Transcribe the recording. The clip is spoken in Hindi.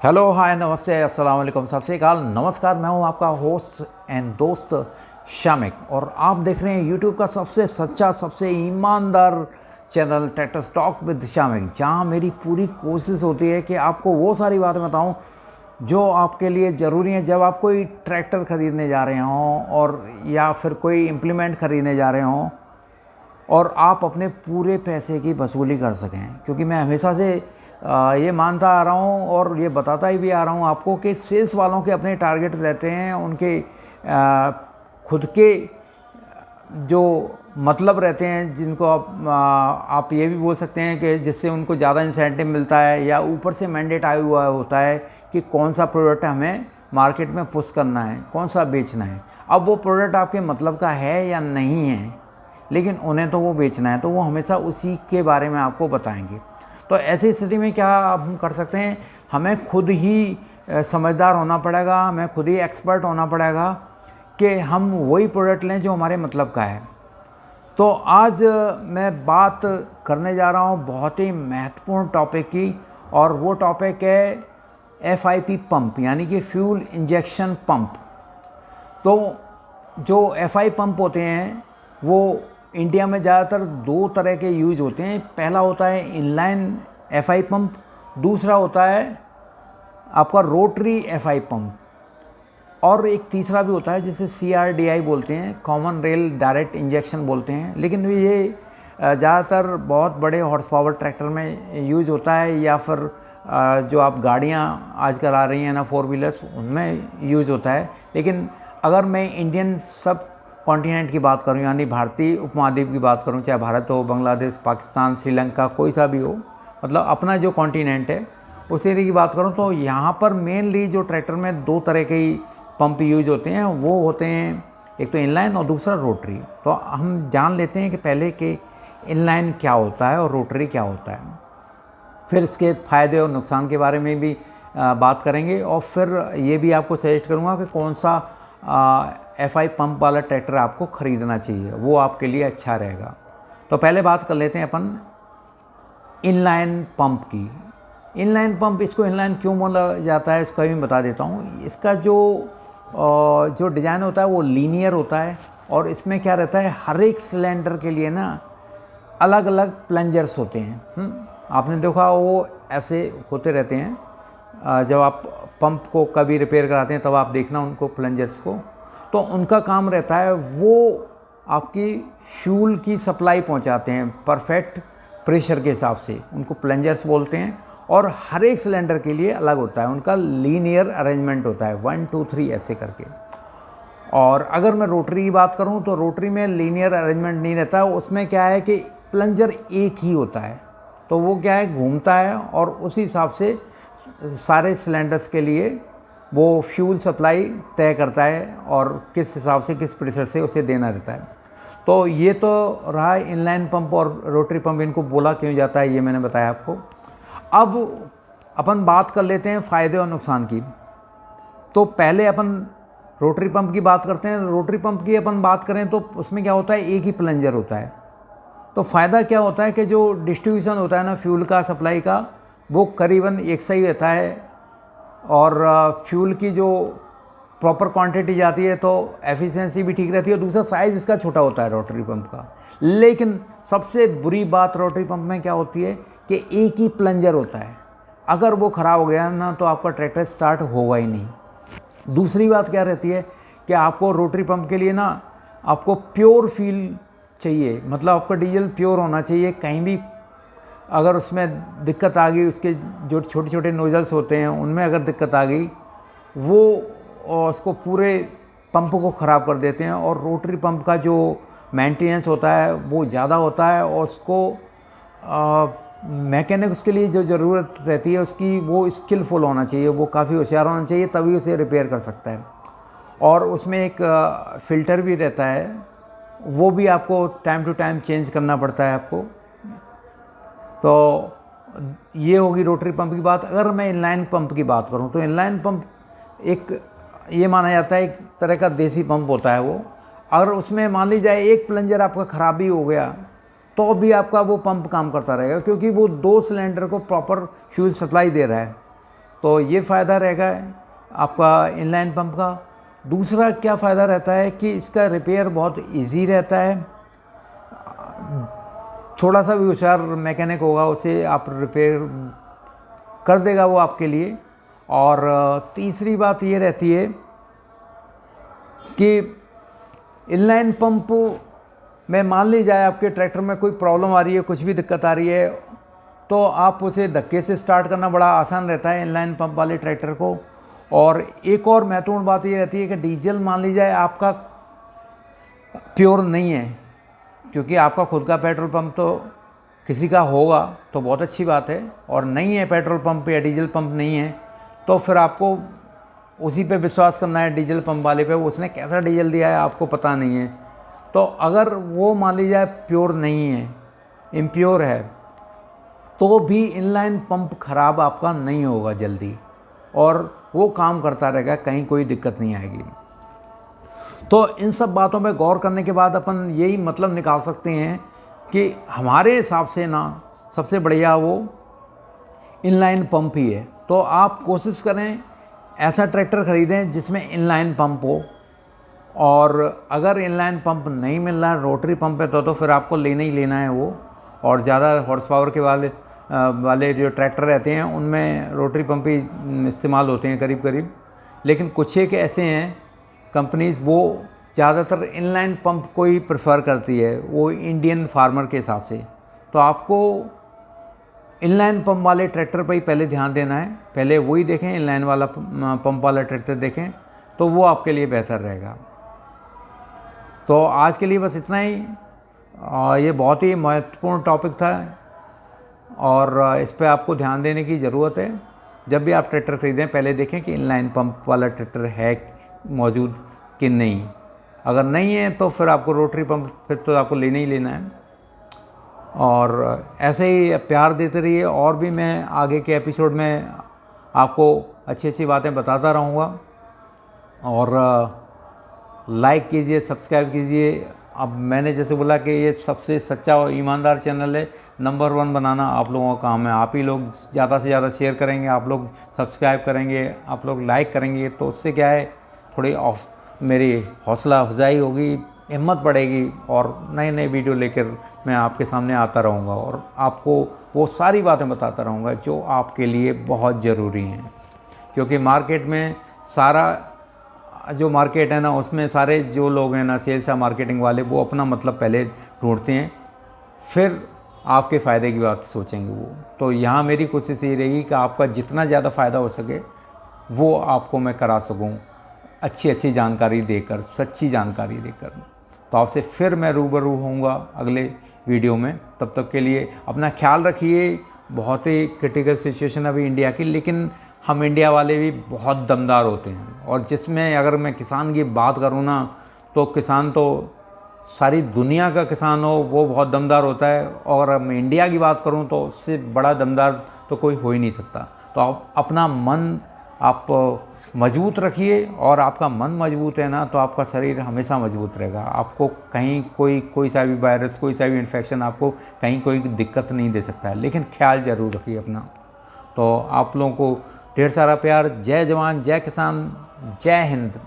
हेलो हाय नमस्ते अस्सलाम वालेकुम सत श्री अकाल नमस्कार। मैं हूं आपका होस्ट एंड दोस्त शामिक और आप देख रहे हैं यूट्यूब का सबसे सच्चा सबसे ईमानदार channel tractor talk with Shamik, जहां मेरी पूरी कोशिश होती है कि आपको वो सारी बातें बताऊं जो आपके लिए ज़रूरी हैं जब आप कोई ट्रैक्टर ख़रीदने जा रहे हों और या फिर कोई इम्प्लीमेंट ख़रीदने जा रहे हों और आप अपने पूरे पैसे की वसूली कर सकें। क्योंकि मैं हमेशा से ये मानता आ रहा हूँ और ये बताता ही भी आ रहा हूँ आपको कि सेल्स वालों के अपने टारगेट रहते हैं, उनके खुद के जो मतलब रहते हैं, जिनको आप ये भी बोल सकते हैं कि जिससे उनको ज़्यादा इंसेंटिव मिलता है या ऊपर से मैंडेट आया हुआ होता है कि कौन सा प्रोडक्ट हमें मार्केट में पुश करना है, कौन सा बेचना है। अब वो प्रोडक्ट आपके मतलब का है या नहीं है, लेकिन उन्हें तो वो बेचना है, तो वो हमेशा उसी के बारे में आपको बताएंगे। तो ऐसी स्थिति में क्या हम कर सकते हैं, हमें खुद ही समझदार होना पड़ेगा, हमें खुद ही एक्सपर्ट होना पड़ेगा कि हम वही प्रोडक्ट लें जो हमारे मतलब का है। तो आज मैं बात करने जा रहा हूँ बहुत ही महत्वपूर्ण टॉपिक की, और वो टॉपिक है FIP पंप, यानी कि फ्यूल इंजेक्शन पंप। तो जो FI पंप होते हैं वो इंडिया में ज़्यादातर दो तरह के यूज होते हैं। पहला होता है इनलाइन FI पंप, दूसरा होता है आपका रोटरी FI पंप, और एक तीसरा भी होता है जिसे CRDI बोलते हैं, कॉमन रेल डायरेक्ट इंजेक्शन बोलते हैं। लेकिन ये ज़्यादातर बहुत बड़े हॉर्स पावर ट्रैक्टर में यूज होता है, या फिर जो आप गाड़ियाँ आजकल आ रही हैं ना 4 व्हीलर्स, उनमें यूज होता है। लेकिन अगर मैं इंडियन सब कॉन्टिनेंट की बात करूं, यानी भारतीय उपमहाद्वीप की बात करूं, चाहे भारत हो, बांग्लादेश, पाकिस्तान, श्रीलंका, कोई सा भी हो, मतलब अपना जो कॉन्टिनेंट है उस एरिया की बात करूं, तो यहाँ पर मेनली जो ट्रैक्टर में दो तरह के ही पंप यूज होते हैं, वो होते हैं एक तो इनलाइन और दूसरा रोटरी। तो हम जान लेते हैं कि पहले कि इनलाइन क्या होता है और रोटरी क्या होता है, फिर इसके फ़ायदे और नुकसान के बारे में भी बात करेंगे, और फिर ये भी आपको सजेस्ट करूँगा कि कौन सा FI पंप वाला ट्रैक्टर आपको ख़रीदना चाहिए, वो आपके लिए अच्छा रहेगा। तो पहले बात कर लेते हैं अपन इनलाइन पंप की। इनलाइन पंप, इसको इनलाइन क्यों बोला जाता है इसका भी बता देता हूँ। इसका जो डिज़ाइन होता है वो लीनियर होता है, और इसमें क्या रहता है, हर एक सिलेंडर के लिए ना अलग अलग प्लंजर्स होते हैं। आपने देखा वो ऐसे होते रहते हैं, जब आप पंप को कभी रिपेयर कराते हैं तब आप देखना उनको प्लंजर्स को। तो उनका काम रहता है वो आपकी फ्यूल की सप्लाई पहुंचाते हैं परफेक्ट प्रेशर के हिसाब से, उनको प्लंजर्स बोलते हैं। और हर एक सिलेंडर के लिए अलग होता है, उनका लीनियर अरेंजमेंट होता है 1 2 3 ऐसे करके। और अगर मैं रोटरी की बात करूं तो रोटरी में लीनियर अरेंजमेंट नहीं रहता, उसमें क्या है कि प्लंजर एक ही होता है, तो वो क्या है घूमता है और उसी हिसाब से सारे सिलेंडर्स के लिए वो फ्यूल सप्लाई तय करता है और किस हिसाब से किस प्रेशर से उसे देना रहता है। तो ये तो रहा इनलाइन पंप और रोटरी पंप, इनको बोला क्यों जाता है ये मैंने बताया आपको। अब अपन बात कर लेते हैं फ़ायदे और नुकसान की। तो पहले अपन रोटरी पंप की बात करते हैं। रोटरी पंप की अपन बात करें तो उसमें क्या होता है, एक ही प्लंजर होता है। तो फ़ायदा क्या होता है कि जो डिस्ट्रीब्यूशन होता है ना फ्यूल का, सप्लाई का, वो करीबन एक सही रहता है, और फ्यूल की जो प्रॉपर क्वांटिटी जाती है तो एफिशिएंसी भी ठीक रहती है। और दूसरा साइज़ इसका छोटा होता है रोटरी पंप का। लेकिन सबसे बुरी बात रोटरी पंप में क्या होती है कि एक ही प्लंजर होता है, अगर वो ख़राब हो गया ना तो आपका ट्रैक्टर स्टार्ट होगा ही नहीं। दूसरी बात क्या रहती है कि आपको रोटरी पंप के लिए ना आपको प्योर फील चाहिए, मतलब आपका डीजल प्योर होना चाहिए। कहीं भी अगर उसमें दिक्कत आ गई, उसके जो छोटे छोटे नोजल्स होते हैं उनमें अगर दिक्कत आ गई, वो उसको पूरे पंप को ख़राब कर देते हैं। और रोटरी पंप का जो मेंटेनेंस होता है वो ज़्यादा होता है, और उसको मैकेनिक उसके लिए जो ज़रूरत रहती है उसकी, वो स्किलफुल होना चाहिए, वो काफ़ी होशियार होना चाहिए, तभी उसे रिपेयर कर सकता है। और उसमें एक फ़िल्टर भी रहता है, वो भी आपको टाइम टू टाइम चेंज करना पड़ता है आपको। तो ये होगी रोटरी पंप की बात। अगर मैं इनलाइन पंप की बात करूं तो इनलाइन पंप एक ये माना जाता है एक तरह का देसी पंप होता है वो। अगर उसमें मान ली जाए एक प्लंजर आपका ख़राब भी हो गया तो भी आपका वो पंप काम करता रहेगा, क्योंकि वो 2 सिलेंडर को प्रॉपर फ्यूल सप्लाई दे रहा है। तो ये फ़ायदा रहेगा आपका इनलाइन पंप का। दूसरा क्या फ़ायदा रहता है कि इसका रिपेयर बहुत इजी रहता है। थोड़ा सा भी होशियार मैकेनिक होगा उसे आप रिपेयर कर देगा वो आपके लिए। और तीसरी बात ये रहती है कि इनलाइन पंप में मान ली जाए आपके ट्रैक्टर में कोई प्रॉब्लम आ रही है, कुछ भी दिक्कत आ रही है, तो आप उसे धक्के से स्टार्ट करना बड़ा आसान रहता है इनलाइन पंप वाले ट्रैक्टर को। और एक और महत्वपूर्ण बात ये रहती है कि डीजल मान ली जाए आपका प्योर नहीं है, क्योंकि आपका खुद का पेट्रोल पंप तो किसी का होगा तो बहुत अच्छी बात है, और नहीं है पेट्रोल पंप या डीजल पंप नहीं है तो फिर आपको उसी पे विश्वास करना है, डीजल पंप वाले पे। उसने कैसा डीजल दिया है आपको पता नहीं है। तो अगर वो मान ली जाए प्योर नहीं है, इम्प्योर है, तो भी इनलाइन पंप ख़राब आपका नहीं होगा जल्दी, और वो काम करता रहेगा, कहीं कोई दिक्कत नहीं आएगी। तो इन सब बातों पे गौर करने के बाद अपन यही मतलब निकाल सकते हैं कि हमारे हिसाब से ना सबसे बढ़िया वो इनलाइन पंप ही है। तो आप कोशिश करें ऐसा ट्रैक्टर ख़रीदें जिसमें इनलाइन पंप हो, और अगर इनलाइन पंप नहीं मिल रहा है, रोटरी पंप है, तो फिर आपको लेना ही लेना है वो। और ज़्यादा हॉर्स पावर के वाले जो ट्रैक्टर रहते हैं उनमें रोटरी पंप ही इस्तेमाल होते हैं करीब करीब। लेकिन कुछ एक ऐसे हैं कंपनीज़ वो ज़्यादातर इनलाइन पंप को ही प्रेफर करती है, वो इंडियन फार्मर के हिसाब से। तो आपको इनलाइन पंप वाले ट्रैक्टर पर ही पहले ध्यान देना है, पहले वही देखें, इनलाइन वाला पंप वाला ट्रैक्टर देखें, तो वो आपके लिए बेहतर रहेगा। तो आज के लिए बस इतना ही। ये बहुत ही महत्वपूर्ण टॉपिक था और इस पे आपको ध्यान देने की ज़रूरत है। जब भी आप ट्रैक्टर ख़रीदें पहले देखें कि इनलाइन पंप वाला ट्रैक्टर है मौजूद कि नहीं। अगर नहीं है तो फिर आपको रोटरी पंप फिर तो आपको लेना ही लेना है। और ऐसे ही प्यार देते रहिए, और भी मैं आगे के एपिसोड में आपको अच्छी अच्छी बातें बताता रहूँगा। और लाइक कीजिए, सब्सक्राइब कीजिए। अब मैंने जैसे बोला कि ये सबसे सच्चा और ईमानदार चैनल है, नंबर 1 बनाना आप लोगों का काम है। आप ही लोग ज़्यादा से ज़्यादा शेयर करेंगे, आप लोग सब्सक्राइब करेंगे, आप लोग लाइक करेंगे, तो उससे क्या है थोड़ी मेरी हौसला अफजाई होगी, हिम्मत बढ़ेगी, और नए नए वीडियो लेकर मैं आपके सामने आता रहूँगा और आपको वो सारी बातें बताता रहूँगा जो आपके लिए बहुत ज़रूरी हैं। क्योंकि मार्केट में सारा जो मार्केट है ना, उसमें सारे जो लोग हैं ना, सेल्स या मार्केटिंग वाले, वो अपना मतलब पहले ढूंढते हैं, फिर आपके फ़ायदे की बात सोचेंगे वो। तो यहाँ मेरी कोशिश ये रहेगी कि आपका जितना ज़्यादा फ़ायदा हो सके वो आपको मैं करा सकूँ, अच्छी अच्छी जानकारी देकर, सच्ची जानकारी देकर। तो आपसे फिर मैं रूबरू होऊंगा अगले वीडियो में। तब तक के लिए अपना ख्याल रखिए। बहुत ही क्रिटिकल सिचुएशन अभी इंडिया की, लेकिन हम इंडिया वाले भी बहुत दमदार होते हैं। और जिसमें अगर मैं किसान की बात करूँ ना, तो किसान तो सारी दुनिया का किसान हो वो बहुत दमदार होता है, और मैं इंडिया की बात करूँ तो उससे बड़ा दमदार तो कोई हो ही नहीं सकता। तो आप अपना मन आप मजबूत रखिए, और आपका मन मजबूत है ना तो आपका शरीर हमेशा मजबूत रहेगा। आपको कहीं कोई सा भी वायरस, कोई सा भी इन्फेक्शन आपको कहीं कोई दिक्कत नहीं दे सकता है। लेकिन ख्याल ज़रूर रखिए अपना। तो आप लोगों को ढेर सारा प्यार। जय जवान, जय किसान, जय हिंद।